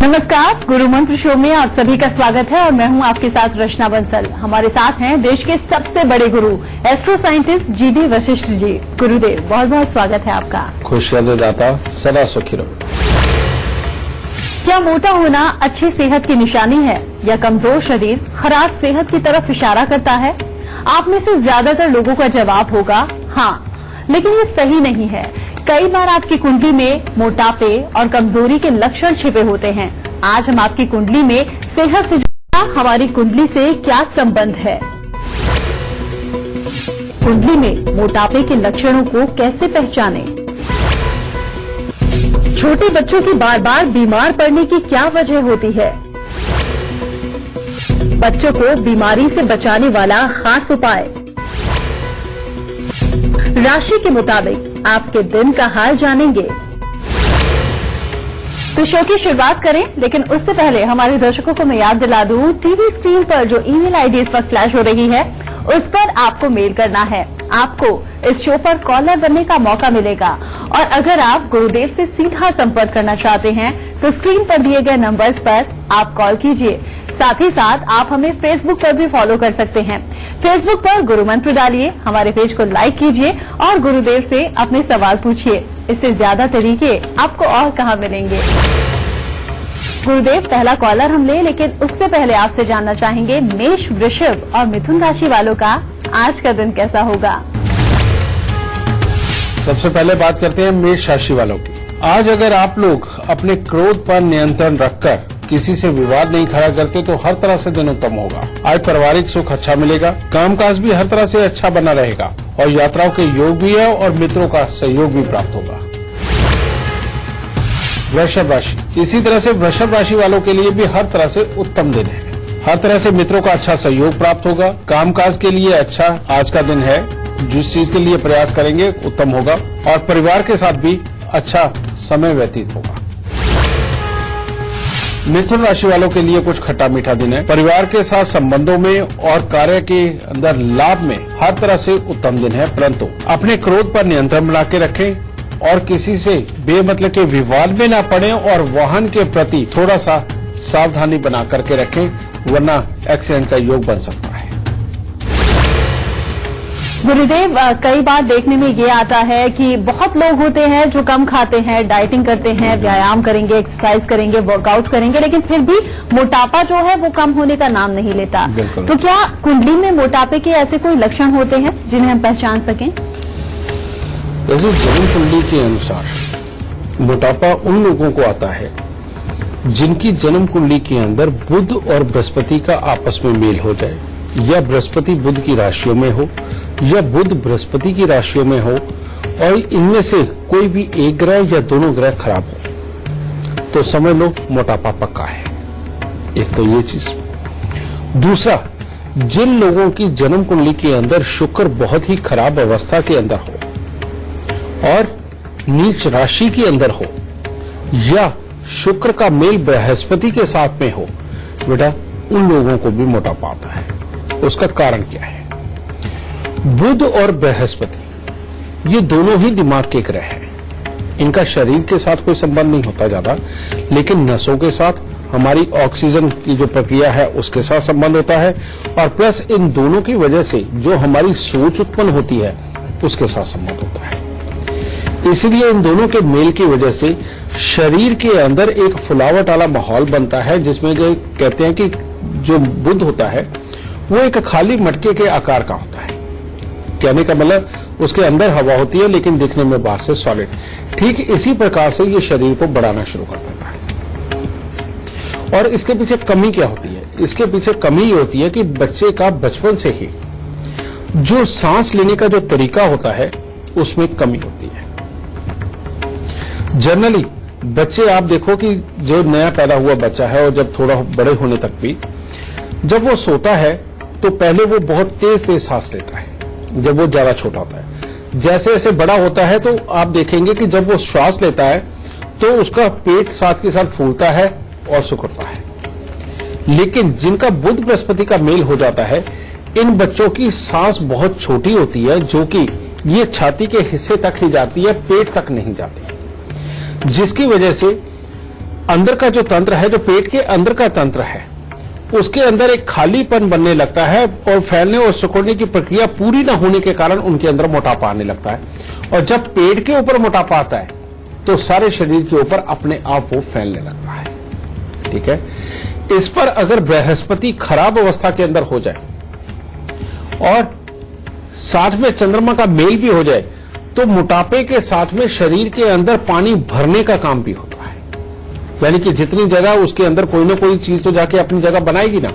नमस्कार, गुरु मंत्र शो में आप सभी का स्वागत है और मैं हूं आपके साथ रचना बंसल। हमारे साथ हैं देश के सबसे बड़े गुरु astro scientist GD Vashishtha ji. गुरुदेव, बहुत बहुत स्वागत है आपका। खुशहाल दाता, सदा सुखी रहो। क्या मोटा होना अच्छी सेहत की निशानी है या कमजोर शरीर खराब सेहत की तरफ इशारा करता है? आप में से ज्यादातर लोगों का जवाब होगा हाँ, लेकिन ये सही नहीं है। कई बार आपकी कुंडली में मोटापे और कमजोरी के लक्षण छिपे होते हैं। आज हम आपकी कुंडली में सेहत से जुड़ा हमारी कुंडली से क्या संबंध है, कुंडली में मोटापे के लक्षणों को कैसे पहचानें, छोटे बच्चों की बार बार बीमार पड़ने की क्या वजह होती है, बच्चों को बीमारी से बचाने वाला खास उपाय, राशि के मुताबिक आपके दिन का हाल जानेंगे। तो शो की शुरुआत करें, लेकिन उससे पहले हमारे दर्शकों को मैं याद दिला दूं, टीवी स्क्रीन पर जो ईमेल आईडी इस वक्त फ्लैश हो रही है उस पर आपको मेल करना है। आपको इस शो पर कॉलर बनने का मौका मिलेगा और अगर आप गुरुदेव से सीधा संपर्क करना चाहते हैं तो स्क्रीन पर दिए गए नंबर्स पर आप कॉल कीजिए। साथ ही साथ आप हमें फेसबुक पर भी फॉलो कर सकते हैं। फेसबुक पर गुरु मंत्र डालिए, हमारे पेज को लाइक कीजिए और गुरुदेव से अपने सवाल पूछिए। इससे ज्यादा तरीके आपको और कहां मिलेंगे। गुरुदेव, पहला कॉलर हम ले, लेकिन उससे पहले आपसे जानना चाहेंगे मेष, वृषभ और मिथुन राशि वालों का आज का दिन कैसा होगा। सबसे पहले बात करते हैं मेष राशि वालों की। आज अगर आप लोग अपने क्रोध पर नियंत्रण रखकर किसी से विवाद नहीं खड़ा करते तो हर तरह से दिन उत्तम होगा। आज पारिवारिक सुख अच्छा मिलेगा, कामकाज भी हर तरह से अच्छा बना रहेगा और यात्राओं के योग भी है और मित्रों का सहयोग भी प्राप्त होगा। वृषभ राशि, इसी तरह से वृषभ राशि वालों के लिए भी हर तरह से उत्तम दिन है। हर तरह से मित्रों का अच्छा सहयोग प्राप्त होगा। कामकाज के लिए अच्छा आज का दिन है। जिस चीज के लिए प्रयास करेंगे उत्तम होगा और परिवार के साथ भी अच्छा समय व्यतीत होगा। मिथुन राशि वालों के लिए कुछ खट्टा मीठा दिन है। परिवार के साथ संबंधों में और कार्य के अंदर लाभ में हर तरह से उत्तम दिन है, परंतु अपने क्रोध पर नियंत्रण बना के रखें और किसी से बेमतलब के विवाद में न पड़े और वाहन के प्रति थोड़ा सा सावधानी बना करके रखें, वरना एक्सीडेंट का योग बन सकता है। गुरुदेव, कई बार देखने में ये आता है कि बहुत लोग होते हैं जो कम खाते हैं, डाइटिंग करते हैं, व्यायाम करेंगे, एक्सरसाइज करेंगे, वर्कआउट करेंगे, लेकिन फिर भी मोटापा जो है वो कम होने का नाम नहीं लेता। तो क्या कुंडली में मोटापे के ऐसे कोई लक्षण होते हैं जिन्हें हम पहचान सकें? जैसे जन्म कुंडली के अनुसार मोटापा उन लोगों को आता है जिनकी जन्म कुंडली के अंदर बुध और बृहस्पति का आपस में मेल हो जाए, या बृहस्पति बुध की राशियों में हो या बुध बृहस्पति की राशियों में हो और इनमें से कोई भी एक ग्रह या दोनों ग्रह खराब हो तो समझ लो मोटापा पक्का है। एक तो ये चीज। दूसरा, जिन लोगों की जन्म कुंडली के अंदर शुक्र बहुत ही खराब अवस्था के अंदर हो और नीच राशि के अंदर हो या शुक्र का मेल बृहस्पति के साथ में हो, बेटा उन लोगों को भी मोटापा आता है। उसका कारण क्या है? बुध और बृहस्पति ये दोनों ही दिमाग के ग्रह हैं। इनका शरीर के साथ कोई संबंध नहीं होता ज्यादा, लेकिन नसों के साथ, हमारी ऑक्सीजन की जो प्रक्रिया है उसके साथ संबंध होता है और प्लस इन दोनों की वजह से जो हमारी सोच उत्पन्न होती है उसके साथ संबंध होता है। इसलिए इन दोनों के मेल की वजह से शरीर के अंदर एक फुलावट वाला माहौल बनता है, जिसमें जो कहते हैं कि जो बुध होता है वो एक खाली मटके के आकार का होता है। कहने का मतलब उसके अंदर हवा होती है लेकिन दिखने में बाहर से सॉलिड। ठीक इसी प्रकार से ये शरीर को बढ़ाना शुरू कर देता है। और इसके पीछे कमी क्या होती है? इसके पीछे कमी ये होती है कि बच्चे का बचपन से ही जो सांस लेने का जो तरीका होता है उसमें कमी होती है। जनरली बच्चे आप देखो कि जो नया पैदा हुआ बच्चा है और जब थोड़ा बड़े होने तक भी जब वो सोता है तो पहले वो बहुत तेज तेज सांस लेता है जब वो ज्यादा छोटा होता है। जैसे जैसे बड़ा होता है तो आप देखेंगे कि जब वो श्वास लेता है तो उसका पेट साथ के साथ फूलता है और सिकुड़ता है। लेकिन जिनका बुध बृहस्पति का मेल हो जाता है, इन बच्चों की सांस बहुत छोटी होती है, जो कि ये छाती के हिस्से तक ही जाती है, पेट तक नहीं जाती, जिसकी वजह से अंदर का जो तंत्र है, जो पेट के अंदर का तंत्र है, उसके अंदर एक खालीपन बनने लगता है और फैलने और सिकुड़ने की प्रक्रिया पूरी न होने के कारण उनके अंदर मोटापा आने लगता है। और जब पेट के ऊपर मोटापा आता है तो सारे शरीर के ऊपर अपने आप वो फैलने लगता है। ठीक है, इस पर अगर बृहस्पति खराब अवस्था के अंदर हो जाए और साथ में चंद्रमा का मेल भी हो जाए तो मोटापे के साथ में शरीर के अंदर पानी भरने का काम भी होता है। यानी कि जितनी जगह उसके अंदर कोई ना कोई चीज तो जाके अपनी जगह बनाएगी ना,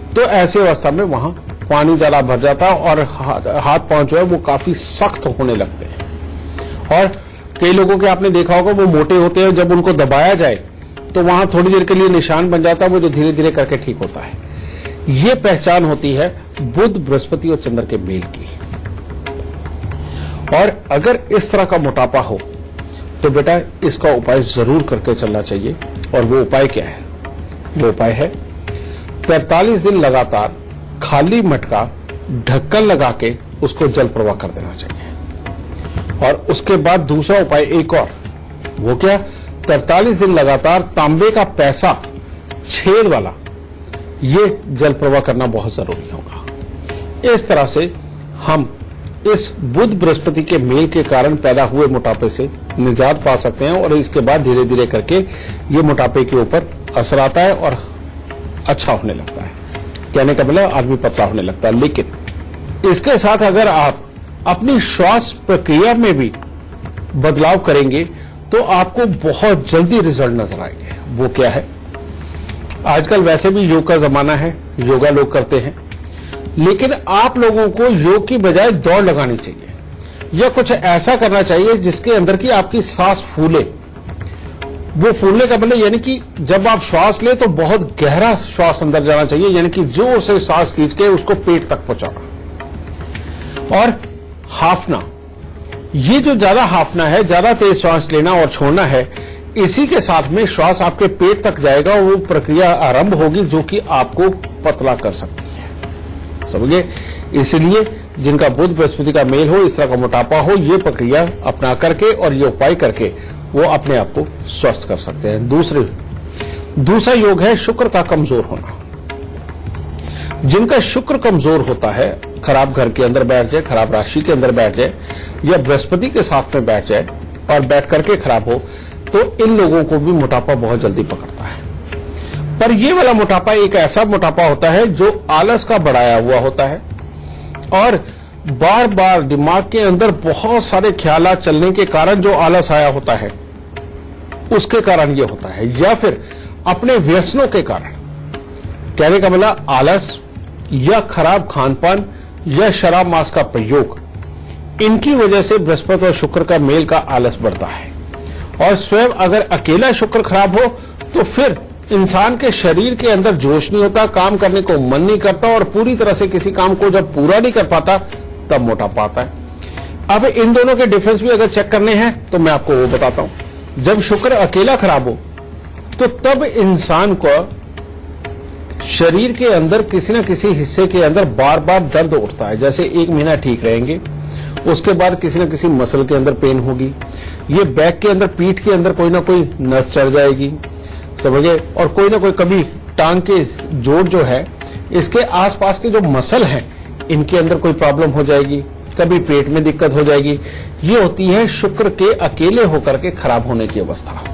तो ऐसी अवस्था में वहां पानी ज्यादा भर जाता है और हाथ पांव जो है वो काफी सख्त होने लगते हैं। और कई लोगों के आपने देखा होगा वो मोटे होते हैं, जब उनको दबाया जाए तो वहां थोड़ी देर के लिए निशान बन जाता है, वो जो धीरे धीरे करके ठीक होता है। ये पहचान होती है बुध, बृहस्पति और चंद्र के मेल की। और अगर इस तरह का मोटापा हो तो बेटा इसका उपाय जरूर करके चलना चाहिए। और वो उपाय क्या है? वो उपाय है 43 दिन लगातार खाली मटका ढक्कन लगा के उसको जल प्रवाह कर देना चाहिए। और उसके बाद दूसरा उपाय एक और, वो क्या? 43 दिन लगातार तांबे का पैसा छेद वाला ये जल प्रवाह करना बहुत जरूरी होगा। इस तरह से हम इस बुध बृहस्पति के मेल के कारण पैदा हुए मोटापे से निजात पा सकते हैं। और इसके बाद धीरे धीरे करके ये मोटापे के ऊपर असर आता है और अच्छा होने लगता है। कहने का मतलब आदमी पतला होने लगता है। लेकिन इसके साथ अगर आप अपनी श्वास प्रक्रिया में भी बदलाव करेंगे तो आपको बहुत जल्दी रिजल्ट नजर आएंगे। वो क्या है? आजकल वैसे भी योग का जमाना है, योगा लोग करते हैं, लेकिन आप लोगों को योग की बजाय दौड़ लगानी चाहिए या कुछ ऐसा करना चाहिए जिसके अंदर की आपकी सांस फूले। वो फूलने का मतलब यानी कि जब आप श्वास ले तो बहुत गहरा श्वास अंदर जाना चाहिए, यानी कि जोर से सांस खींच के उसको पेट तक पहुंचाना। और हाफना, ये जो ज्यादा हाफना है, ज्यादा तेज श्वास लेना और छोड़ना है, इसी के साथ में श्वास आपके पेट तक जाएगा और वो प्रक्रिया आरंभ होगी जो कि आपको पतला कर सकती है। समझिए, इसलिए जिनका बुध बृहस्पति का मेल हो, इस तरह का मोटापा हो, ये प्रक्रिया अपना करके और ये उपाय करके वो अपने आप को स्वस्थ कर सकते हैं। दूसरा योग है शुक्र का कमजोर होना। जिनका शुक्र कमजोर होता है, खराब घर के अंदर बैठ जाए, खराब राशि के अंदर बैठ जाए या बृहस्पति के साथ में बैठ जाए और बैठ करके खराब हो, तो इन लोगों को भी मोटापा बहुत जल्दी पकड़ता है। पर ये वाला मोटापा एक ऐसा मोटापा होता है जो आलस का बढ़ाया हुआ होता है और बार बार दिमाग के अंदर बहुत सारे ख्यालात चलने के कारण जो आलस आया होता है उसके कारण ये होता है, या फिर अपने व्यसनों के कारण। कहने का मतलब आलस या खराब खानपान या शराब मांस का प्रयोग, इनकी वजह से बृहस्पति और शुक्र का मेल का आलस बढ़ता है। और स्वयं अगर अकेला शुक्र खराब हो तो फिर इंसान के शरीर के अंदर जोश नहीं होता, काम करने को मन नहीं करता और पूरी तरह से किसी काम को जब पूरा नहीं कर पाता तब मोटापा आता है। अब इन दोनों के डिफरेंस भी अगर चेक करने हैं तो मैं आपको वो बताता हूं। जब शुक्र अकेला खराब हो तो तब इंसान को शरीर के अंदर किसी न किसी हिस्से के अंदर बार बार दर्द उठता है। जैसे 1 महीना ठीक रहेंगे, उसके बाद किसी न किसी मसल के अंदर पेन होगी, ये बैक के अंदर, पीठ के अंदर कोई ना कोई नस चढ़ जाएगी, समझे, और कोई ना कोई कभी टांग के जोड़ जो है, इसके आसपास के जो मसल हैं इनके अंदर कोई प्रॉब्लम हो जाएगी, कभी पेट में दिक्कत हो जाएगी। ये होती है शुक्र के अकेले होकर के खराब होने की अवस्था।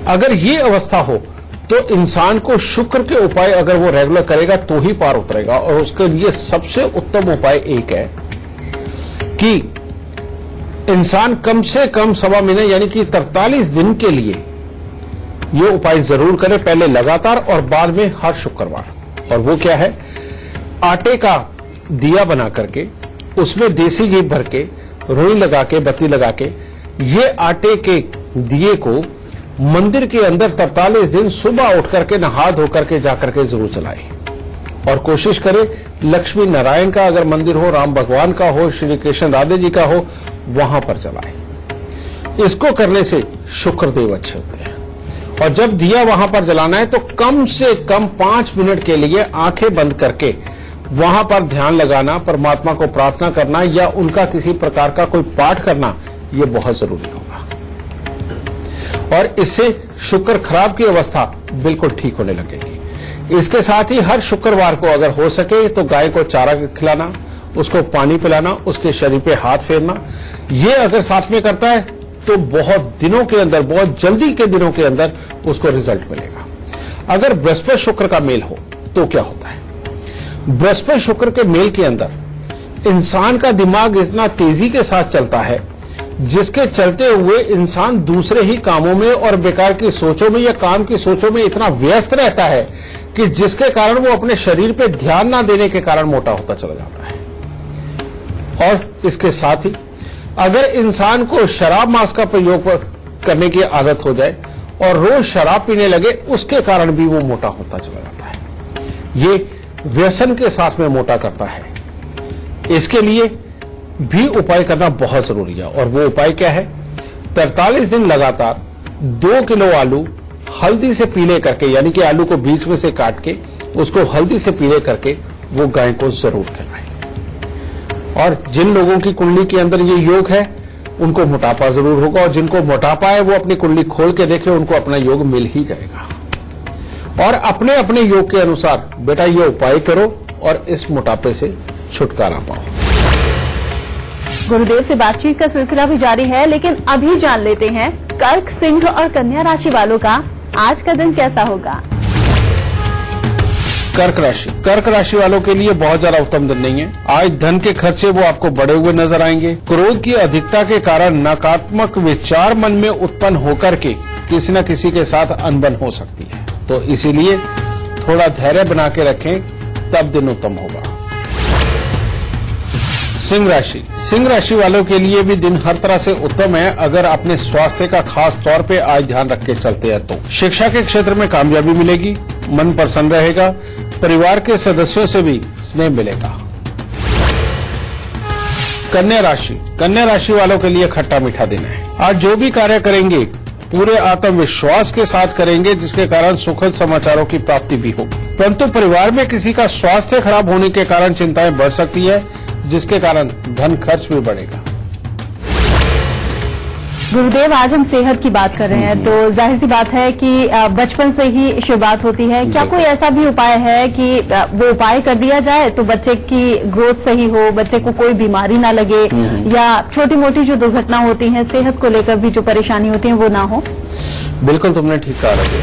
अगर ये अवस्था हो तो इंसान को शुक्र के उपाय अगर वो रेगुलर करेगा तो ही पार उतरेगा। और उसके लिए सबसे उत्तम उपाय एक है कि इंसान कम से कम 1.25 महीने यानी कि 43 दिन के लिए ये उपाय जरूर करे, पहले लगातार और बाद में हर शुक्रवार। और वो क्या है? आटे का दिया बना करके उसमें देसी घी भर के, रुई लगा के, बत्ती लगा के, ये आटे के दिए को मंदिर के अंदर 43 दिन सुबह उठ करके नहा धो करके जाकर के जरूर जलाए। और कोशिश करें लक्ष्मी नारायण का अगर मंदिर हो, राम भगवान का हो, श्री कृष्ण राधे जी का हो, वहां पर जलाए। इसको करने से शुक्रदेव अच्छे होते हैं। और जब दिया वहां पर जलाना है तो कम से कम 5 मिनट के लिए आंखें बंद करके वहां पर ध्यान लगाना, परमात्मा को प्रार्थना करना या उनका किसी प्रकार का कोई पाठ करना, यह बहुत जरूरी होगा। और इससे शुक्र खराब की अवस्था बिल्कुल ठीक होने लगेगी। इसके साथ ही हर शुक्रवार को अगर हो सके तो गाय को चारा खिलाना, उसको पानी पिलाना, उसके शरीर पे हाथ फेरना, ये अगर साथ में करता है तो बहुत दिनों के अंदर, बहुत जल्दी के दिनों के अंदर उसको रिजल्ट मिलेगा। अगर बृहस्पति शुक्र का मेल हो तो क्या होता है? बृहस्पति शुक्र के मेल के अंदर इंसान का दिमाग इतना तेजी के साथ चलता है जिसके चलते हुए इंसान दूसरे ही कामों में और बेकार की सोचों में या काम की सोचों में इतना व्यस्त रहता है कि जिसके कारण वो अपने शरीर पे ध्यान ना देने के कारण मोटा होता चला जाता है। और इसके साथ ही अगर इंसान को शराब मांस का प्रयोग करने की आदत हो जाए और रोज शराब पीने लगे, उसके कारण भी वो मोटा होता चला जाता है। ये व्यसन के साथ में मोटा करता है। इसके लिए भी उपाय करना बहुत जरूरी है और वो उपाय क्या है? 43 दिन लगातार 2 किलो आलू हल्दी से पीले करके, यानी कि आलू को बीच में से काट के उसको हल्दी से पीले करके वो गाय को जरूर खिलाएं। और जिन लोगों की कुंडली के अंदर ये योग है उनको मोटापा जरूर होगा, और जिनको मोटापा है वो अपनी कुंडली खोल के देखें, उनको अपना योग मिल ही जाएगा। और अपने अपने योग के अनुसार बेटा ये उपाय करो और इस मोटापे से छुटकारा पाओ। गुरुदेव से बातचीत का सिलसिला भी जारी है, लेकिन अभी जान लेते हैं कर्क, सिंह और कन्या राशि वालों का आज का दिन कैसा होगा। कर्क राशि वालों के लिए बहुत ज्यादा उत्तम दिन नहीं है। आज धन के खर्चे वो आपको बढ़े हुए नजर आएंगे। क्रोध की अधिकता के कारण नकारात्मक विचार मन में उत्पन्न होकर के किसी न किसी के साथ अनबन हो सकती है, तो इसीलिए थोड़ा धैर्य बना के रखें, तब दिन उत्तम होगा। सिंह राशि वालों के लिए भी दिन हर तरह से उत्तम है अगर अपने स्वास्थ्य का खास तौर पे आज ध्यान रख के चलते हैं तो। शिक्षा के क्षेत्र में कामयाबी मिलेगी, मन प्रसन्न रहेगा, परिवार के सदस्यों से भी स्नेह मिलेगा। कन्या राशि वालों के लिए खट्टा मीठा दिन है। आज जो भी कार्य करेंगे पूरे आत्मविश्वास के साथ करेंगे, जिसके कारण सुखद समाचारों की प्राप्ति भी होगी। परंतु परिवार में किसी का स्वास्थ्य खराब होने के कारण चिंताएं बढ़ सकती है, जिसके कारण धन खर्च भी बढ़ेगा। गुरुदेव, आज हम सेहत की बात कर रहे हैं, तो जाहिर सी बात है कि बचपन से ही शुरुआत होती है। क्या कोई ऐसा भी उपाय है कि वो उपाय कर दिया जाए तो बच्चे की ग्रोथ सही हो, बच्चे को कोई बीमारी ना लगे, या छोटी मोटी जो दुर्घटना होती है सेहत को लेकर भी जो परेशानी होती है वो ना हो? बिल्कुल तुमने ठीक कहा रहे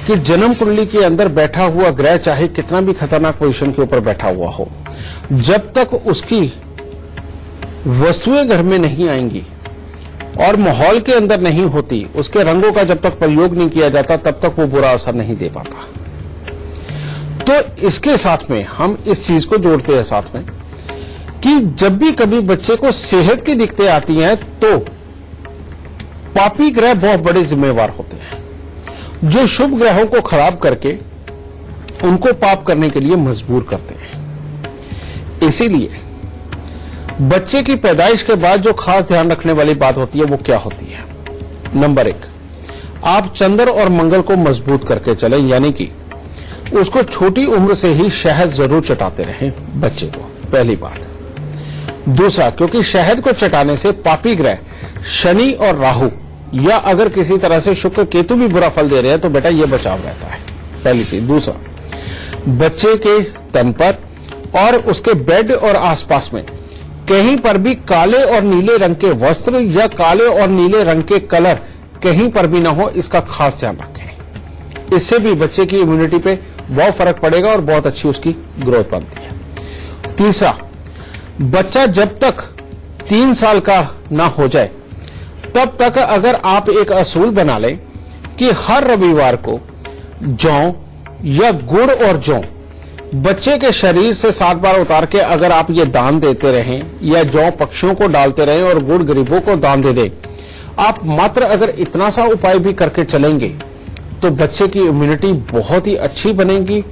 कि जन्म कुंडली के अंदर बैठा हुआ ग्रह चाहे कितना भी खतरनाक पोजीशन के ऊपर बैठा हुआ हो, जब तक उसकी वस्तुएं घर में नहीं आएंगी और माहौल के अंदर नहीं होती, उसके रंगों का जब तक प्रयोग नहीं किया जाता, तब तक वो बुरा असर नहीं दे पाता। तो इसके साथ में हम इस चीज को जोड़ते हैं साथ में कि जब भी कभी बच्चे को सेहत की दिक्कतें आती हैं तो पापी ग्रह बहुत बड़े जिम्मेवार होते हैं, जो शुभ ग्रहों को खराब करके उनको पाप करने के लिए मजबूर करते हैं। इसीलिए बच्चे की पैदाइश के बाद जो खास ध्यान रखने वाली बात होती है वो क्या होती है? नंबर 1, आप चंद्र और मंगल को मजबूत करके चलें, यानी कि उसको छोटी उम्र से ही शहद जरूर चटाते रहें बच्चे को, पहली बात। दूसरा, क्योंकि शहद को चटाने से पापी ग्रह शनि और राहु या अगर किसी तरह से शुक्र केतु भी बुरा फल दे रहे हैं तो बेटा ये बचाव रहता है, पहली चीज। दूसरा, बच्चे के तन पर और उसके बेड और आसपास में कहीं पर भी काले और नीले रंग के वस्त्र या काले और नीले रंग के कलर कहीं पर भी ना हो, इसका खास ध्यान रखें। इससे भी बच्चे की इम्यूनिटी पे बहुत फर्क पड़ेगा और बहुत अच्छी उसकी ग्रोथ बनती है। तीसरा, बच्चा जब तक 3 साल का ना हो जाए तब तक अगर आप एक असूल बना लें कि हर रविवार को जौ या गुड़ और जौ बच्चे के शरीर से 7 बार उतार के अगर आप ये दान देते रहें या जौ पक्षियों को डालते रहें और गुड़ गरीबों को दान दे दें, आप मात्र अगर इतना सा उपाय भी करके चलेंगे तो बच्चे की इम्यूनिटी बहुत ही अच्छी बनेगी,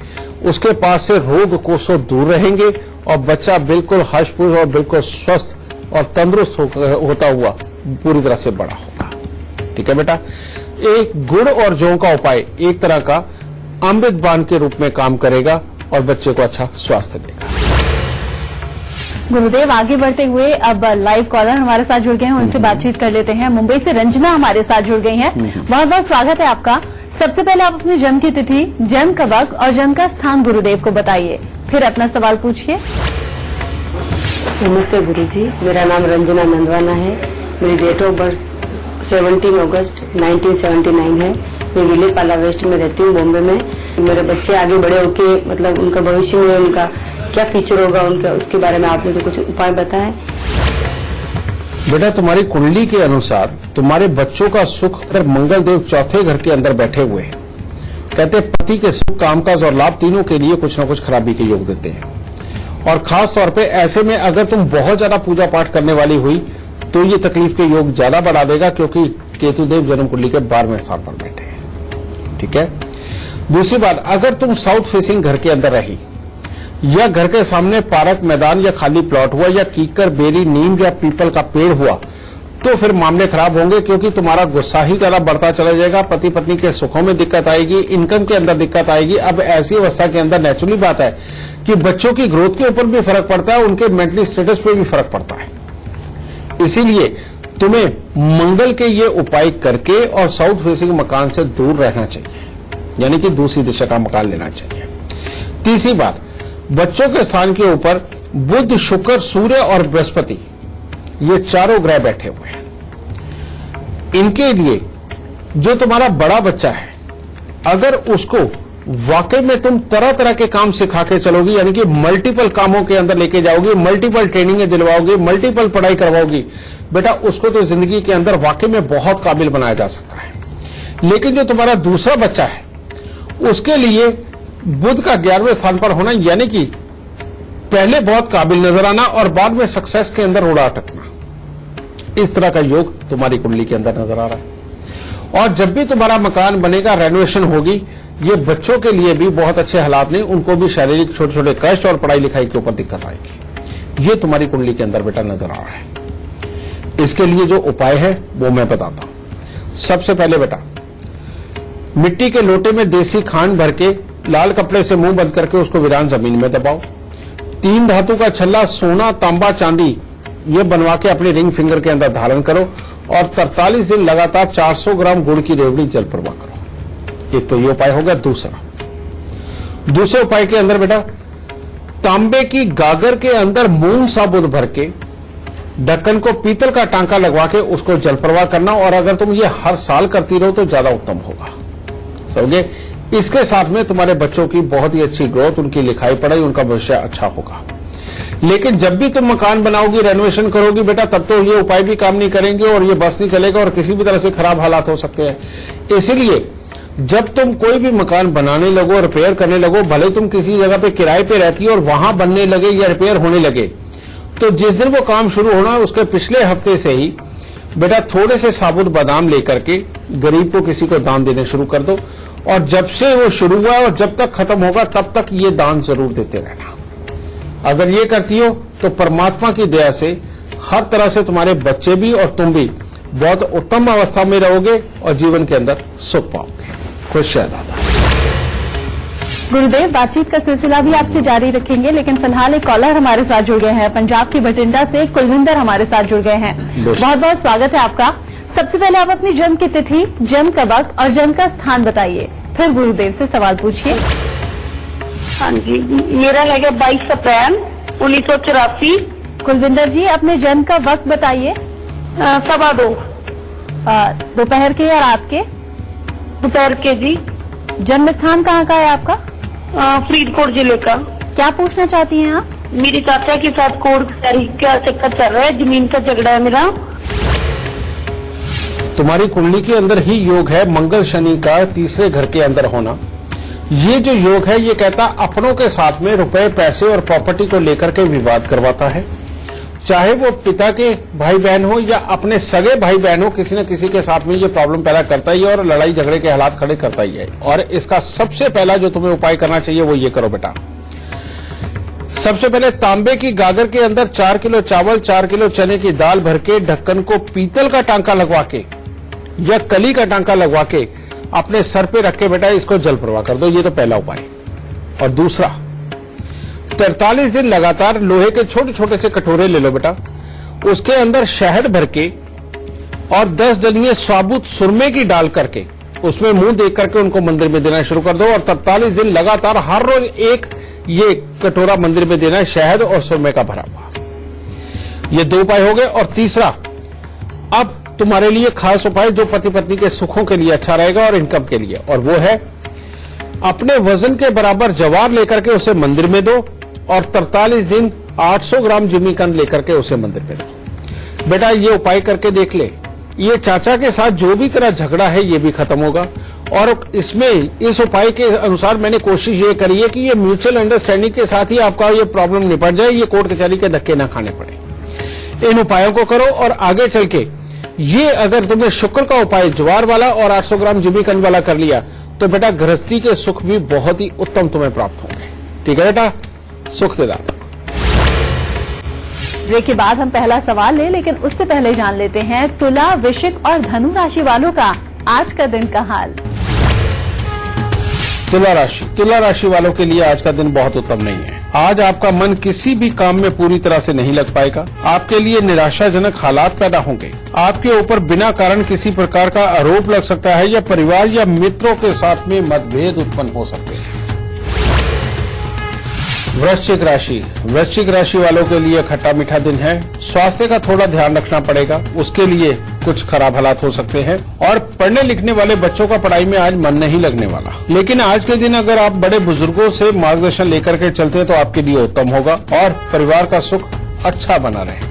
उसके पास से रोग कोसों दूर रहेंगे और बच्चा बिल्कुल हर्षपूर्ण और बिल्कुल स्वस्थ और तंदुरुस्त होता हुआ पूरी तरह से बड़ा होगा। ठीक है बेटा, एक गुड़ और जौ का उपाय एक तरह का अमृत बाण के रूप में काम करेगा और बच्चे को अच्छा स्वास्थ्य देगा। गुरुदेव, आगे बढ़ते हुए अब लाइव कॉलर हमारे साथ जुड़ गए हैं, उनसे बातचीत कर लेते हैं। मुंबई से रंजना हमारे साथ जुड़ गई हैं। बहुत बहुत स्वागत है आपका। सबसे पहले आप अपनी जन्म की तिथि, जन्म का वक्त और जन्म का स्थान गुरुदेव को बताइए, फिर अपना सवाल पूछिए। नमस्ते गुरुजी, मेरा नाम रंजना नंदवाना है। मेरी डेट ऑफ बर्थ 17 अगस्त 1979 है। मैं विलेपाला वेस्ट में रहती हूँ, बॉम्बे में। मेरे बच्चे आगे बड़े होके मतलब उनका भविष्य में उनका क्या फ्यूचर होगा उनका, उसके बारे में आप मुझे कुछ उपाय बताएं। बेटा, तुम्हारी कुंडली के अनुसार तुम्हारे बच्चों का सुख अगर मंगल देव चौथे घर के अंदर बैठे हुए हैं, कहते हैं पति के सुख, कामकाज और लाभ तीनों के लिए कुछ न कुछ खराबी के योग देते हैं। और खास तौर पे ऐसे में अगर तुम बहुत ज्यादा पूजा पाठ करने वाली हुई तो ये तकलीफ के योग ज्यादा बढ़ा देगा, क्योंकि केतुदेव जन्म कुंडली के 12वें स्थान पर बैठे हैं। ठीक है। दूसरी बात, अगर तुम साउथ फेसिंग घर के अंदर रही या घर के सामने पार्क, मैदान या खाली प्लॉट हुआ या कीकर, बेरी, नीम या पीपल का पेड़ हुआ तो फिर मामले खराब होंगे, क्योंकि तुम्हारा गुस्सा ही ज्यादा बढ़ता चला जाएगा। पति पत्नी के सुखों में दिक्कत आएगी, इनकम के अंदर दिक्कत आएगी। अब ऐसी अवस्था के अंदर नेचुरली बात है कि बच्चों की ग्रोथ के ऊपर भी फर्क पड़ता है, उनके मेंटली स्टेटस पे भी फर्क पड़ता है। इसीलिए तुम्हें मंगल के ये उपाय करके और साउथ फेसिंग मकान से दूर रहना चाहिए, यानी कि दूसरी दिशा का मकान लेना चाहिए। तीसरी बात, बच्चों के स्थान के ऊपर बुध, शुक्र, सूर्य और बृहस्पति, ये चारों ग्रह बैठे हुए हैं। इनके लिए जो तुम्हारा बड़ा बच्चा है, अगर उसको वाकई में तुम तरह तरह के काम सिखा के चलोगी, यानी कि मल्टीपल कामों के अंदर लेके जाओगी, मल्टीपल ट्रेनिंगें दिलवाओगी, मल्टीपल पढ़ाई करवाओगी, बेटा उसको तो जिंदगी के अंदर वाकई में बहुत काबिल बनाया जा सकता है। लेकिन जो तुम्हारा दूसरा बच्चा है, उसके लिए बुध का 11वें स्थान पर होना, यानी कि पहले बहुत काबिल नजर आना और बाद में सक्सेस के अंदर उड़ा अटकना, इस तरह का योग तुम्हारी कुंडली के अंदर नजर आ रहा है। और जब भी तुम्हारा मकान बनेगा, रेनोवेशन होगी, ये बच्चों के लिए भी बहुत अच्छे हालात नहीं, उनको भी शारीरिक छोटे छोटे कष्ट और पढ़ाई लिखाई के ऊपर दिक्कत आएगी। ये तुम्हारी कुंडली के अंदर बेटा नजर आ रहा है। इसके लिए जो उपाय है वो मैं बताता हूं। सबसे पहले बेटा, मिट्टी के लोटे में देसी खांड भर के लाल कपड़े से मुंह बंद करके उसको वीरान जमीन में दबाओ। 3 धातु का छल्ला, सोना, तांबा, चांदी, ये बनवा के अपनी रिंग फिंगर के अंदर धारण करो और 43 दिन लगातार 400 ग्राम गुड़ की रेवड़ी जल प्रवाह करो। एक तो ये उपाय होगा। दूसरे उपाय के अंदर बेटा, तांबे की गागर के अंदर मूंग साबुत भर के ढक्कन को पीतल का टांका लगवा के उसको जल प्रवाह करना, और अगर तुम ये हर साल करती रहो तो ज्यादा उत्तम होगा। समझे? इसके साथ में तुम्हारे बच्चों की बहुत ही अच्छी ग्रोथ, उनकी लिखाई पढ़ाई, उनका भविष्य अच्छा होगा। लेकिन जब भी तुम मकान बनाओगी, रेनोवेशन करोगी बेटा, तब तो ये उपाय भी काम नहीं करेंगे और ये बस नहीं चलेगा और किसी भी तरह से खराब हालात हो सकते हैं। इसीलिए जब तुम कोई भी मकान बनाने लगो, रिपेयर करने लगो, भले तुम किसी जगह पे किराए पे रहती हो और वहां बनने लगे या रिपेयर होने लगे, तो जिस दिन वो काम शुरू होना उसके पिछले हफ्ते से ही बेटा थोड़े से साबुत बादाम लेकर के गरीब को किसी को दान देने शुरू कर दो, और जब से वो शुरू हुआ और जब तक खत्म होगा तब तक ये दान जरूर देते रहना। अगर ये करती हो तो परमात्मा की दया से हर तरह से तुम्हारे बच्चे भी और तुम भी बहुत उत्तम अवस्था में रहोगे और जीवन के अंदर सुख पाओगे। खुश रहे दादा। गुरुदेव, बातचीत का सिलसिला भी आपसे जारी रखेंगे, लेकिन फिलहाल एक कॉलर हमारे साथ जुड़ गए हैं। पंजाब की बठिंडा से कुलविंदर हमारे साथ जुड़ गए हैं। बहुत बहुत स्वागत है आपका। सबसे पहले आप अपनी जन्म की तिथि, जन्म का वक्त और जन्म का स्थान बताइए, फिर गुरुदेव से सवाल पूछिए। हाँ जी, मेरा है 22 अप्रैल 1984। कुलविंदर जी, अपने जन्म का वक्त बताइए। 2:15 दोपहर के या रात के? दोपहर के जी। जन्म स्थान कहाँ का है आपका? फरीदकोट जिले का। क्या पूछना चाहती हैं आप? मेरी चाचा के साथ कोर्ट कचहरी का चक्कर चल रहा है, जमीन का झगड़ा है मेरा। तुम्हारी कुंडली के अंदर ही योग है मंगल शनि का तीसरे घर के अंदर होना। ये जो योग है ये कहता अपनों के साथ में रुपए, पैसे और प्रॉपर्टी को लेकर के विवाद करवाता है, चाहे वो पिता के भाई बहन हो या अपने सगे भाई बहन हो, किसी न किसी के साथ में ये प्रॉब्लम पैदा करता ही है और लड़ाई झगड़े के हालात खड़े करता ही है। और इसका सबसे पहला जो तुम्हें उपाय करना चाहिए वो ये करो बेटा। सबसे पहले तांबे की गागर के अंदर 4 किलो चावल, 4 किलो चने की दाल भर के ढक्कन को पीतल का टांका लगवा के या कली का टांका लगवा के अपने सर पे रख के बेटा इसको जल प्रवाह कर दो। ये तो पहला उपाय। और दूसरा, 43 दिन लगातार लोहे के छोटे छोटे से कटोरे ले लो बेटा, उसके अंदर शहद भर के और 10 डलियां साबुत सुरमे की डाल करके उसमें मुंह देख करके उनको मंदिर में देना शुरू कर दो। और 43 दिन लगातार हर रोज एक ये कटोरा मंदिर में देना है, शहद और सुरमे का भरा हुआ। ये 2 उपाय हो गए। और तीसरा, अब तुम्हारे लिए खास उपाय जो पति पत्नी के सुखों के लिए अच्छा रहेगा और इनकम के लिए, और वो है अपने वजन के बराबर जवार लेकर के उसे मंदिर में दो और 43 दिन 800 ग्राम जिमीकंद लेकर के उसे मंदिर में दो। बेटा ये उपाय करके देख ले, ये चाचा के साथ जो भी तेरा झगड़ा है ये भी खत्म होगा। और इसमें इस उपाय के अनुसार मैंने कोशिश ये करी है कि ये म्यूचुअल अंडरस्टैंडिंग के साथ ही आपका ये प्रॉब्लम निपट जाए, ये कोर्ट कचहरी के धक्के ना खाने पड़े। इन उपायों को करो और आगे चल के ये अगर तुमने शुक्र का उपाय ज्वार वाला और 800 ग्राम जिमीकंद वाला कर लिया तो बेटा गृहस्थी के सुख भी बहुत ही उत्तम तुम्हें प्राप्त होंगे। ठीक है बेटा, सुख दे दाता। ब्रेक के बाद हम पहला सवाल ले, लेकिन उससे पहले जान लेते हैं तुला, वृश्चिक और धनु राशि वालों का आज का दिन का हाल। तुला राशि वालों के लिए आज का दिन बहुत उत्तम नहीं है। आज आपका मन किसी भी काम में पूरी तरह से नहीं लग पाएगा। आपके लिए निराशाजनक हालात पैदा होंगे। आपके ऊपर बिना कारण किसी प्रकार का आरोप लग सकता है या परिवार या मित्रों के साथ में मतभेद उत्पन्न हो सकते हैं। वृश्चिक राशि वालों के लिए खट्टा मीठा दिन है। स्वास्थ्य का थोड़ा ध्यान रखना पड़ेगा, उसके लिए कुछ खराब हालात हो सकते हैं। और पढ़ने लिखने वाले बच्चों का पढ़ाई में आज मन नहीं लगने वाला। लेकिन आज के दिन अगर आप बड़े बुजुर्गों से मार्गदर्शन लेकर के चलते हैं तो आपके लिए उत्तम होगा और परिवार का सुख अच्छा बना रहेगा।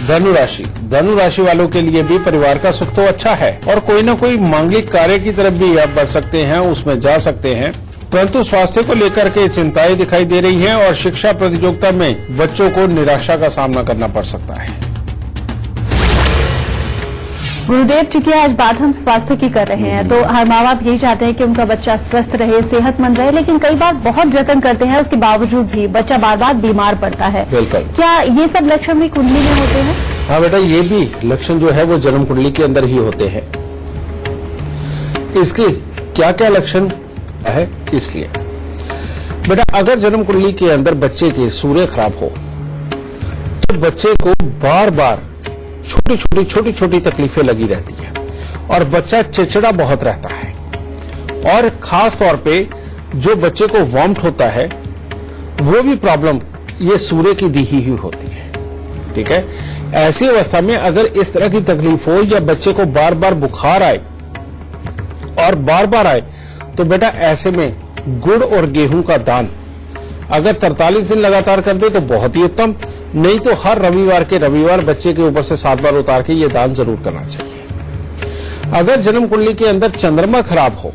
धनु राशि वालों के लिए भी परिवार का सुख तो अच्छा है और कोई न कोई मांगलिक कार्य की तरफ भी आप बढ़ सकते हैं, उसमें जा सकते हैं। परंतु स्वास्थ्य को लेकर के चिंताएं दिखाई दे रही हैं और शिक्षा प्रतियोगिता में बच्चों को निराशा का सामना करना पड़ सकता है। गुरुदेव, चूंकि आज बात हम स्वास्थ्य की कर रहे हैं तो हर माँ बाप यही चाहते हैं कि उनका बच्चा स्वस्थ रहे, सेहतमंद रहे, लेकिन कई बार बहुत जतन करते हैं, उसके बावजूद भी बच्चा बार बार बीमार पड़ता है। बिल्कुल। क्या ये सब लक्षण भी कुंडली में होते हैं? हाँ बेटा, ये भी लक्षण जो है वो जन्म कुंडली के अंदर ही होते हैं। इसके क्या क्या लक्षण है, इसलिए बेटा अगर जन्म कुंडली के अंदर बच्चे के सूर्य खराब हो तो बच्चे को बार बार छोटी छोटी तकलीफें लगी रहती है और बच्चा चिड़चिड़ा बहुत रहता है। और खास तौर पे जो बच्चे को वॉमिट होता है वो भी प्रॉब्लम ये सूर्य की दी ही होती है। ठीक है, ऐसी अवस्था में अगर इस तरह की तकलीफ हो या बच्चे को बार बार बुखार आए और बार बार आए तो बेटा ऐसे में गुड़ और गेहूं का दान अगर 43 दिन लगातार कर दे तो बहुत ही उत्तम, नहीं तो हर रविवार बच्चे के ऊपर से 7 बार उतार के ये दान जरूर करना चाहिए। अगर जन्म कुंडली के अंदर चंद्रमा खराब हो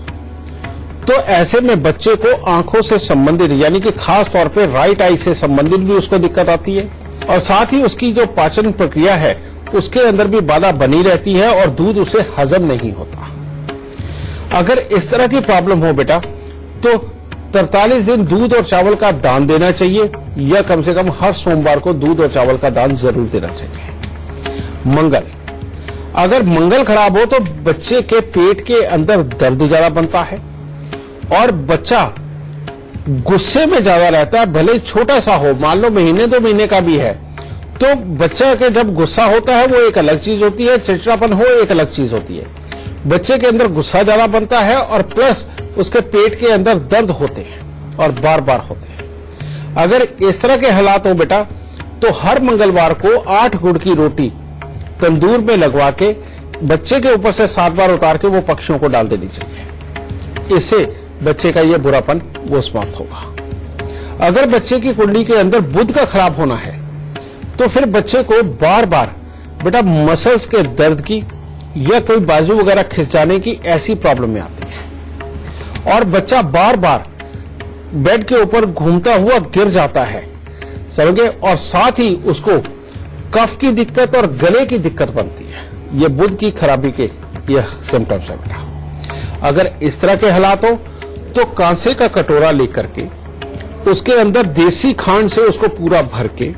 तो ऐसे में बच्चे को आंखों से संबंधित यानी कि खास तौर पे राइट आई से संबंधित भी उसको दिक्कत आती है और साथ ही उसकी जो पाचन प्रक्रिया है उसके अंदर भी बाधा बनी रहती है और दूध उसे हजम नहीं होता। अगर इस तरह की प्रॉब्लम हो बेटा तो 43 दिन दूध और चावल का दान देना चाहिए या कम से कम हर सोमवार को दूध और चावल का दान जरूर देना चाहिए। अगर मंगल खराब हो तो बच्चे के पेट के अंदर दर्द ज्यादा बनता है और बच्चा गुस्से में ज्यादा रहता है, भले छोटा सा हो, मान लो महीने 2 महीने का भी है, तो बच्चा के जब गुस्सा होता है वो एक अलग चीज होती है, चिड़चिड़ापन हो एक अलग चीज होती है। बच्चे के अंदर गुस्सा ज्यादा बनता है और प्लस उसके पेट के अंदर दर्द होते हैं और बार बार होते हैं। अगर इस तरह के हालात हो बेटा तो हर मंगलवार को 8 गुड़ की रोटी तंदूर में लगवा के बच्चे के ऊपर से 7 बार उतार के वो पक्षियों को डाल देनी चाहिए। इससे बच्चे का ये बुरापन वो समाप्त होगा। अगर बच्चे की कुंडली के अंदर बुध का खराब होना है तो फिर बच्चे को बार बार बेटा मसल्स के दर्द की या कोई बाजू वगैरह खिंचाने की ऐसी प्रॉब्लम में आती है और बच्चा बार बार बेड के ऊपर घूमता हुआ गिर जाता है, समझे, और साथ ही उसको कफ की दिक्कत और गले की दिक्कत बनती है। ये बुध की खराबी के यह सिम्टम्स है बेटा। अगर इस तरह के हालात हो तो कांसे का कटोरा लेकर के उसके अंदर देसी खांड से उसको पूरा भर के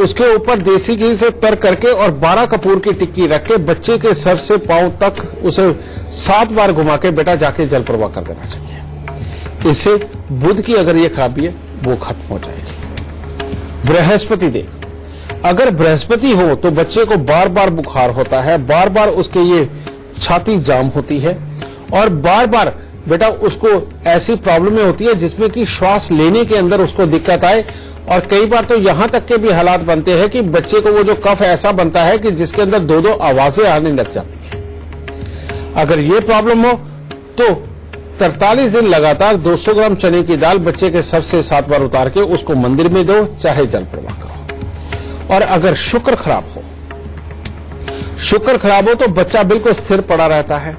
उसके ऊपर देसी घी से तर करके और 12 कपूर की टिक्की रख के बच्चे के सर से पांव तक उसे 7 बार घुमा के बेटा जाके जल प्रवाह कर देना चाहिए। इससे बुध की अगर ये खराबी है वो खत्म हो जाएगी। बृहस्पति देव, अगर बृहस्पति हो तो बच्चे को बार बार बुखार होता है, बार बार उसके ये छाती जाम होती है और बार बार बेटा उसको ऐसी प्रॉब्लमें होती है जिसमें कि श्वास लेने के अंदर उसको दिक्कत आए और कई बार तो यहां तक के भी हालात बनते हैं कि बच्चे को वो जो कफ ऐसा बनता है कि जिसके अंदर दो दो आवाजें आने लग जाती है। अगर ये प्रॉब्लम हो तो 43 दिन लगातार 200 ग्राम चने की दाल बच्चे के सर से 7 बार उतार के उसको मंदिर में दो, चाहे जल प्रवाह करो। और अगर शुक्र खराब हो तो बच्चा बिल्कुल स्थिर पड़ा रहता है,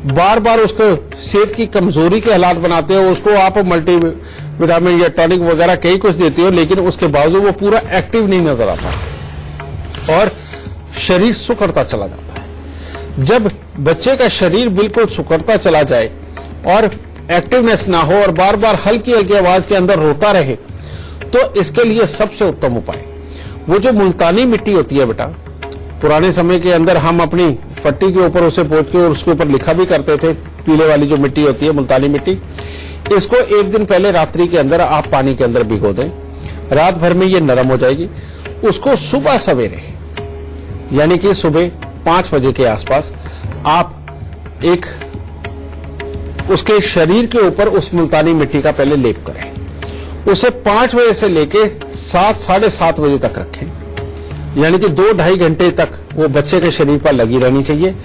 बार बार उसको सेहत की कमजोरी के हालात बनाते हो, उसको आप मल्टी विटामिन या टॉनिक वगैरह कई कुछ देते हो लेकिन उसके बावजूद वो पूरा एक्टिव नहीं नजर आता और शरीर सुकड़ता चला जाता है। जब बच्चे का शरीर बिल्कुल सुकड़ता चला जाए और एक्टिवनेस ना हो और बार बार हल्की हल्की आवाज के अंदर रोता रहे तो इसके लिए सबसे उत्तम उपाय वो जो मुल्तानी मिट्टी होती है बेटा, पुराने समय के अंदर हम अपनी फट्टी के ऊपर उसे पोंछ के और उसके ऊपर लिखा भी करते थे, पीले वाली जो मिट्टी होती है मुल्तानी मिट्टी, इसको एक दिन पहले रात्रि के अंदर आप पानी के अंदर भिगो दें, रात भर में ये नरम हो जाएगी। उसको सुबह सवेरे यानी कि सुबह 5 बजे के आसपास आप एक उसके शरीर के ऊपर उस मुल्तानी मिट्टी का पहले लेप करें, उसे 5 बजे से लेके 7 साढ़े 7 बजे तक रखें, यानी कि 2-2.5 घंटे तक वो बच्चे के शरीर पर लगी रहनी चाहिए।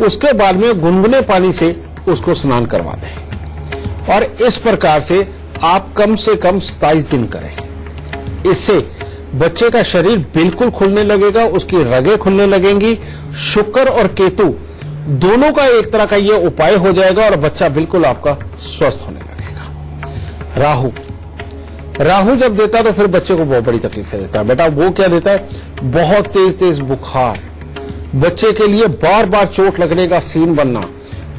उसके बाद में गुनगुने पानी से उसको स्नान करवा दें और इस प्रकार से आप कम से कम 27 दिन करें। इससे बच्चे का शरीर बिल्कुल खुलने लगेगा, उसकी रगें खुलने लगेंगी, शुक्र और केतु दोनों का एक तरह का ये उपाय हो जाएगा और बच्चा बिल्कुल आपका स्वस्थ होने लगेगा। राहु जब देता है तो फिर बच्चे को बहुत बड़ी तकलीफें देता है। बेटा वो क्या देता है, बहुत तेज तेज बुखार, बच्चे के लिए बार बार चोट लगने का सीन बनना,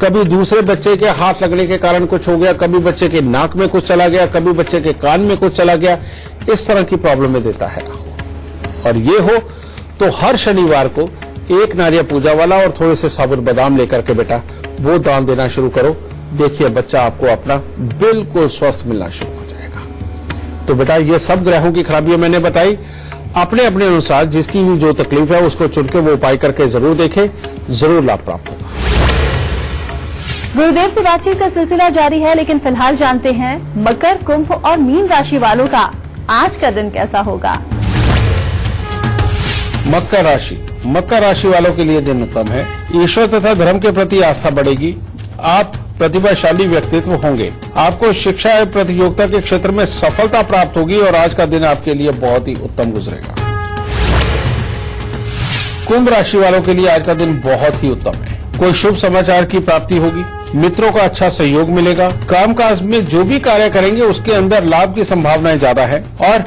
कभी दूसरे बच्चे के हाथ लगने के कारण कुछ हो गया, कभी बच्चे के नाक में कुछ चला गया, कभी बच्चे के कान में कुछ चला गया, इस तरह की प्रॉब्लम में देता है राहु। और ये हो तो हर शनिवार को एक नारियल पूजा वाला और थोड़े से साबुत बादाम लेकर के बेटा वो दान देना शुरू करो, देखिए बच्चा आपको अपना बिल्कुल स्वस्थ मिलना शुरू हो जाएगा। तो बेटा ये सब ग्रहों की खराबियां मैंने बताई, अपने अपने अनुसार जिसकी भी जो तकलीफ है उसको चुन के वो उपाय करके जरूर देखें, जरूर लाभ प्राप्त होगा। गुरुदेव से बातचीत का सिलसिला जारी है, लेकिन फिलहाल जानते हैं मकर, कुंभ और मीन राशि वालों का आज का दिन कैसा होगा। मकर राशि वालों के लिए दिन उत्तम है। ईश्वर तथा धर्म के प्रति आस्था बढ़ेगी, आप प्रतिभाशाली व्यक्तित्व होंगे, आपको शिक्षा एवं प्रतियोगिता के क्षेत्र में सफलता प्राप्त होगी और आज का दिन आपके लिए बहुत ही उत्तम गुजरेगा। कुंभ राशि वालों के लिए आज का दिन बहुत ही उत्तम है, कोई शुभ समाचार की प्राप्ति होगी, मित्रों का अच्छा सहयोग मिलेगा, कामकाज में जो भी कार्य करेंगे उसके अंदर लाभ की संभावनाएं ज्यादा है और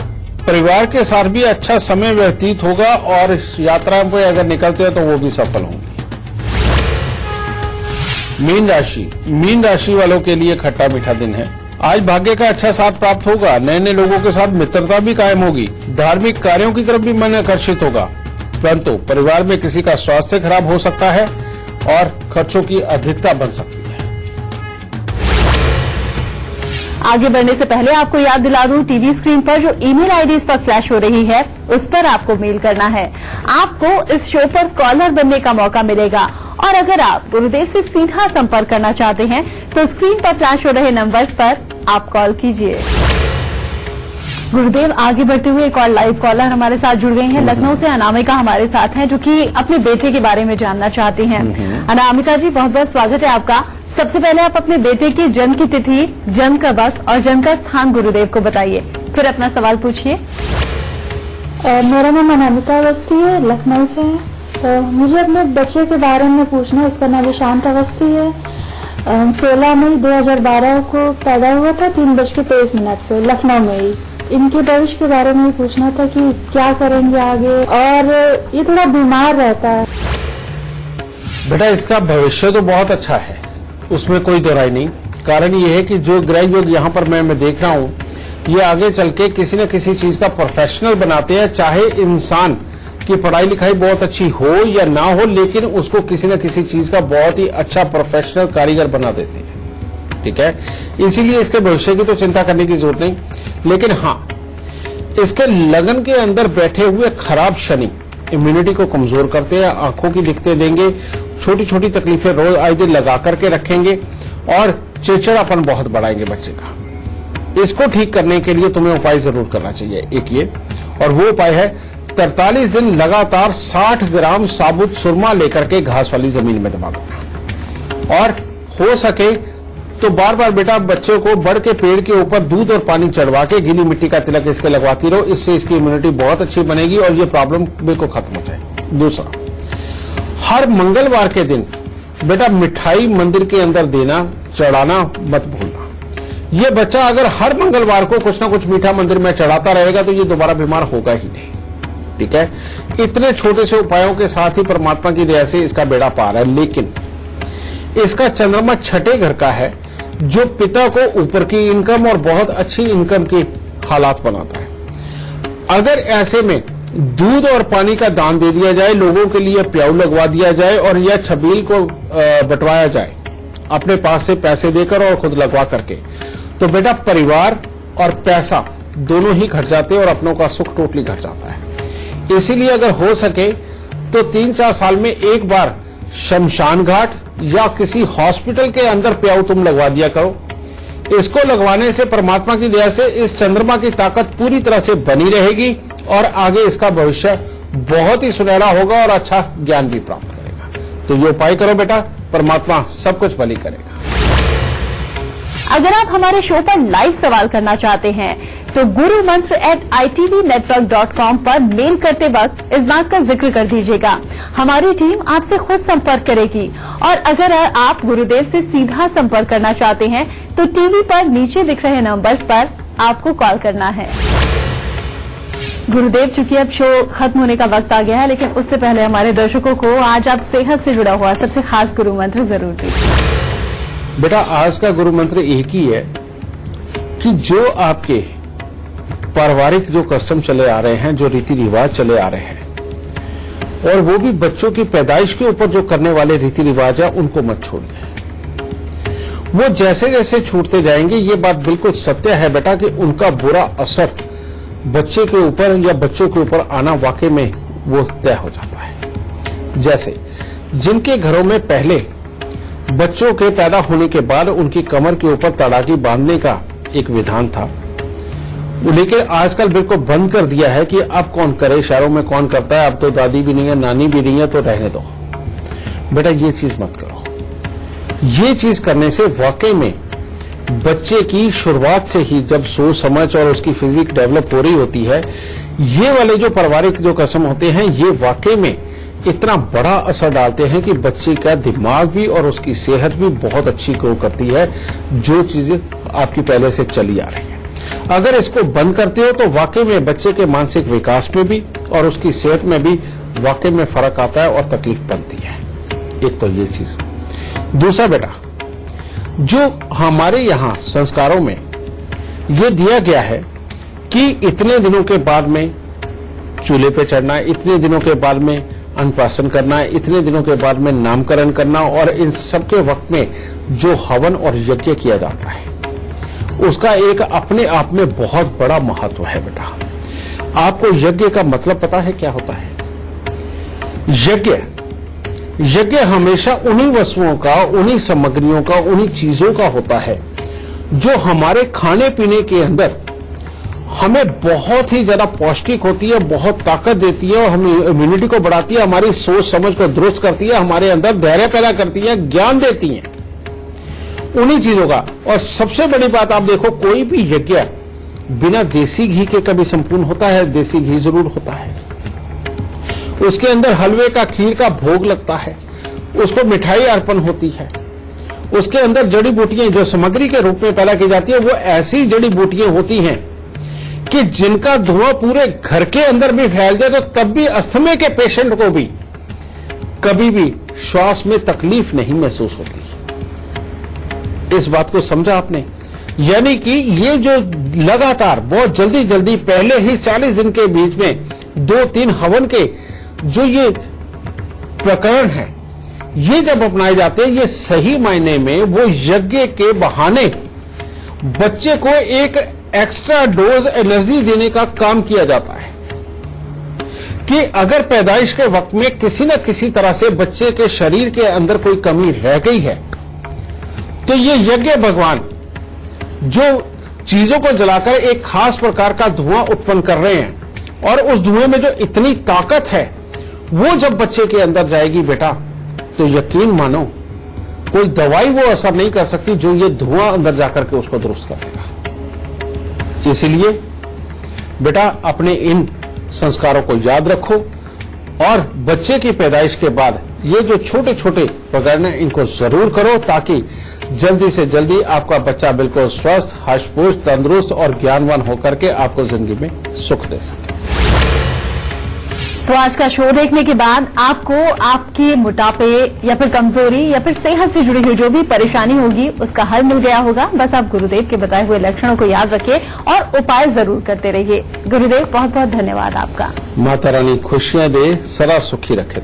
परिवार के साथ भी अच्छा समय व्यतीत होगा और यात्राओं पर अगर निकलते हैं तो वो भी सफल होंगे। मीन राशि वालों के लिए खट्टा मीठा दिन है, आज भाग्य का अच्छा साथ प्राप्त होगा, नए नए लोगों के साथ मित्रता भी कायम होगी, धार्मिक कार्यों की तरफ भी मन आकर्षित होगा, परंतु परिवार में किसी का स्वास्थ्य खराब हो सकता है और खर्चों की अधिकता बन सकती है। आगे बढ़ने से पहले आपको याद दिला दूं, टीवी स्क्रीन पर जो ईमेल आईडी इस पर फ्लैश हो रही है उस पर आपको मेल करना है। आपको इस शो पर कॉलर बनने का मौका मिलेगा और अगर आप गुरुदेव से सीधा संपर्क करना चाहते हैं तो स्क्रीन पर फ्लैश हो रहे नंबर्स पर आप कॉल कीजिए। गुरुदेव, आगे बढ़ते हुए एक और लाइव कॉलर हमारे साथ जुड़ गई हैं। लखनऊ से अनामिका हमारे साथ हैं जो कि अपने बेटे के बारे में जानना चाहती हैं। अनामिका जी, बहुत बहुत स्वागत है आपका। सबसे पहले आप अपने बेटे की जन्म की तिथि, जन्म का वक्त और जन्म का स्थान गुरुदेव को बताइए, फिर अपना सवाल पूछिए। मेरा नाम अनामिका अवस्थी है, लखनऊ से है। तो मुझे अपने बच्चे के बारे में पूछना है। उसका नाम शांत अवस्थी है। 16 मई 2012 को पैदा हुआ था, 3:23 को लखनऊ में ही। इनके भविष्य के बारे में ही पूछना था कि क्या करेंगे आगे, और ये थोड़ा बीमार रहता है। बेटा इसका भविष्य तो बहुत अच्छा है, उसमें कोई दो राय नहीं। कारण ये है कि जो ग्रह योग यहाँ पर मैं देख रहा हूँ, ये आगे चल के किसी न किसी चीज का प्रोफेशनल बनाते हैं। चाहे इंसान की पढ़ाई लिखाई बहुत अच्छी हो या ना हो, लेकिन उसको किसी न किसी चीज का बहुत ही अच्छा प्रोफेशनल कारीगर बना देते हैं। ठीक है, इसीलिए इसके भविष्य की तो चिंता करने की जरूरत नहीं। लेकिन हाँ, इसके लगन के अंदर बैठे हुए खराब शनि इम्यूनिटी को कमजोर करते हैं, आंखों की दिक्कतें देंगे, छोटी छोटी तकलीफें रोज आए दिन लगा करके रखेंगे और चिड़चिड़ापन बहुत बढ़ाएंगे बच्चे का। इसको ठीक करने के लिए तुम्हें उपाय जरूर करना चाहिए, एक ये, और वो उपाय है 43 दिन लगातार 60 ग्राम साबुत सुरमा लेकर के घास वाली जमीन में दबा देना, और हो सके तो बार बार बेटा बच्चों को बड़ के पेड़ के ऊपर दूध और पानी चढ़वा के गीली मिट्टी का तिलक इसके लगवाती रहो, इससे इसकी इम्यूनिटी बहुत अच्छी बनेगी और ये प्रॉब्लम बिल्कुल खत्म हो जाए। दूसरा, हर मंगलवार के दिन बेटा मिठाई मंदिर के अंदर देना, चढ़ाना मत भूलना। ये बच्चा अगर हर मंगलवार को कुछ ना कुछ मीठा मंदिर में चढ़ाता रहेगा तो ये दोबारा बीमार होगा ही नहीं, ठीक है। इतने छोटे से उपायों के साथ ही परमात्मा की दया से इसका बेड़ा पार है। लेकिन इसका चंद्रमा छठे घर का है, जो पिता को ऊपर की इनकम और बहुत अच्छी इनकम की हालात बनाता है। अगर ऐसे में दूध और पानी का दान दे दिया जाए, लोगों के लिए प्याऊ लगवा दिया जाए और यह छबील को बंटवाया जाए अपने पास से पैसे देकर और खुद लगवा करके, तो बेटा परिवार और पैसा दोनों ही घट जाते हैं और अपनों का सुख टोटली घट जाता है। इसीलिए अगर हो सके तो 3-4 साल में एक बार शमशान घाट या किसी हॉस्पिटल के अंदर प्याऊ तुम लगवा दिया करो। इसको लगवाने से परमात्मा की दया से इस चंद्रमा की ताकत पूरी तरह से बनी रहेगी और आगे इसका भविष्य बहुत ही सुनहरा होगा और अच्छा ज्ञान भी प्राप्त करेगा। तो ये उपाय करो बेटा, परमात्मा सब कुछ भली करेगा। अगर आप हमारे शो पर लाइव सवाल करना चाहते हैं तो gurumantra@itvnetwork.com पर मेल करते वक्त इस बात का जिक्र कर दीजिएगा। हमारी टीम आपसे खुद संपर्क करेगी। और अगर आप गुरुदेव से सीधा संपर्क करना चाहते हैं तो टीवी पर नीचे दिख रहे नंबर्स पर आपको कॉल करना है। गुरुदेव, चूंकि अब शो खत्म होने का वक्त आ गया है, लेकिन उससे पहले हमारे दर्शकों को आज आप सेहत से जुड़ा हुआ सबसे खास गुरु मंत्र जरूर दीजिए। बेटा, आज का गुरु मंत्र एक ही है कि जो आपके पारिवारिक जो कस्टम चले आ रहे हैं, जो रीति रिवाज चले आ रहे हैं, और वो भी बच्चों की पैदाइश के ऊपर जो करने वाले रीति रिवाज है, उनको मत छोड़िए। वो जैसे जैसे छूटते जाएंगे, ये बात बिल्कुल सत्य है बेटा कि उनका बुरा असर बच्चे के ऊपर या बच्चों के ऊपर आना वाकई में वो तय हो जाता है। जैसे जिनके घरों में पहले बच्चों के पैदा होने के बाद उनकी कमर के ऊपर तड़ाकी बांधने का एक विधान था, लेकिन आजकल बिल्कुल बंद कर दिया है कि अब कौन करे, शहरों में कौन करता है, अब तो दादी भी नहीं है, नानी भी नहीं है, तो रहने दो। बेटा, ये चीज मत करो। ये चीज करने से वाकई में बच्चे की शुरुआत से ही जब सोच समझ और उसकी फिजिक डेवलप हो रही होती है, ये वाले जो पारिवारिक जो कसम होते हैं, ये वाकई में इतना बड़ा असर डालते हैं कि बच्चे का दिमाग भी और उसकी सेहत भी बहुत अच्छी ग्रो करती है, जो चीजें आपकी पहले से चली आ रही है। अगर इसको बंद करते हो तो वाकई में बच्चे के मानसिक विकास में भी और उसकी सेहत में भी वाकई में फर्क आता है और तकलीफ बनती है। एक तो ये चीज। दूसरा बेटा, जो हमारे यहाँ संस्कारों में ये दिया गया है कि इतने दिनों के बाद में चूल्हे पे चढ़ना है, इतने दिनों के बाद में अन्नप्राशन करना है, इतने दिनों के बाद में नामकरण करना, और इन सबके वक्त में जो हवन और यज्ञ किया जाता है उसका एक अपने आप में बहुत बड़ा महत्व है बेटा। आपको यज्ञ का मतलब पता है क्या होता है? यज्ञ हमेशा उन्हीं वस्तुओं का, उन्हीं सामग्रियों का, उन्हीं चीजों का होता है जो हमारे खाने पीने के अंदर हमें बहुत ही ज्यादा पौष्टिक होती है, बहुत ताकत देती है और हमें इम्यूनिटी को बढ़ाती है, हमारी सोच समझ को दुरुस्त करती है, हमारे अंदर धैर्य पैदा करती है, ज्ञान देती है, उन्हीं चीजों का। और सबसे बड़ी बात आप देखो, कोई भी यज्ञ बिना देसी घी के कभी संपूर्ण होता है? देसी घी जरूर होता है। उसके अंदर हलवे का, खीर का भोग लगता है, उसको मिठाई अर्पण होती है, उसके अंदर जड़ी बूटियां जो सामग्री के रूप में पैदा की जाती है, वो ऐसी जड़ी बूटियां होती हैं कि जिनका धुआं पूरे घर के अंदर भी फैल जाए तो तब भी अस्थमा के पेशेंट को भी कभी भी श्वास में तकलीफ नहीं महसूस होती। इस बात को समझा आपने? यानी कि ये जो लगातार बहुत जल्दी जल्दी पहले ही 40 दिन के बीच में 2-3 हवन के जो ये प्रकरण है, ये जब अपनाए जाते हैं, ये सही मायने में वो यज्ञ के बहाने बच्चे को एक एक्स्ट्रा डोज एनर्जी देने का काम किया जाता है कि अगर पैदाइश के वक्त में किसी न किसी तरह से बच्चे के शरीर के अंदर कोई कमी रह गई है, तो ये यज्ञ भगवान जो चीजों को जलाकर एक खास प्रकार का धुआं उत्पन्न कर रहे हैं, और उस धुएं में जो इतनी ताकत है, वो जब बच्चे के अंदर जाएगी बेटा, तो यकीन मानो कोई दवाई वो असर नहीं कर सकती जो ये धुआं अंदर जाकर के उसको दुरुस्त कर देगा। इसलिए बेटा अपने इन संस्कारों को याद रखो, और बच्चे की पैदाइश के बाद ये जो छोटे छोटे प्रकरण हैं इनको जरूर करो, ताकि जल्दी से जल्दी आपका बच्चा बिल्कुल स्वस्थ, हष्ट-पुष्ट, तंदुरुस्त और ज्ञानवान होकर के आपको जिंदगी में सुख दे सके। तो आज का शो देखने के बाद आपको आपके मोटापे या फिर कमजोरी या फिर सेहत से जुड़ी हुई जो भी परेशानी होगी उसका हल मिल गया होगा। बस आप गुरुदेव के बताए हुए लक्षणों को याद रखिए और उपाय जरूर करते रहिए। गुरुदेव बहुत बहुत धन्यवाद आपका। माता रानी खुशियां दे, सदा सुखी रखे।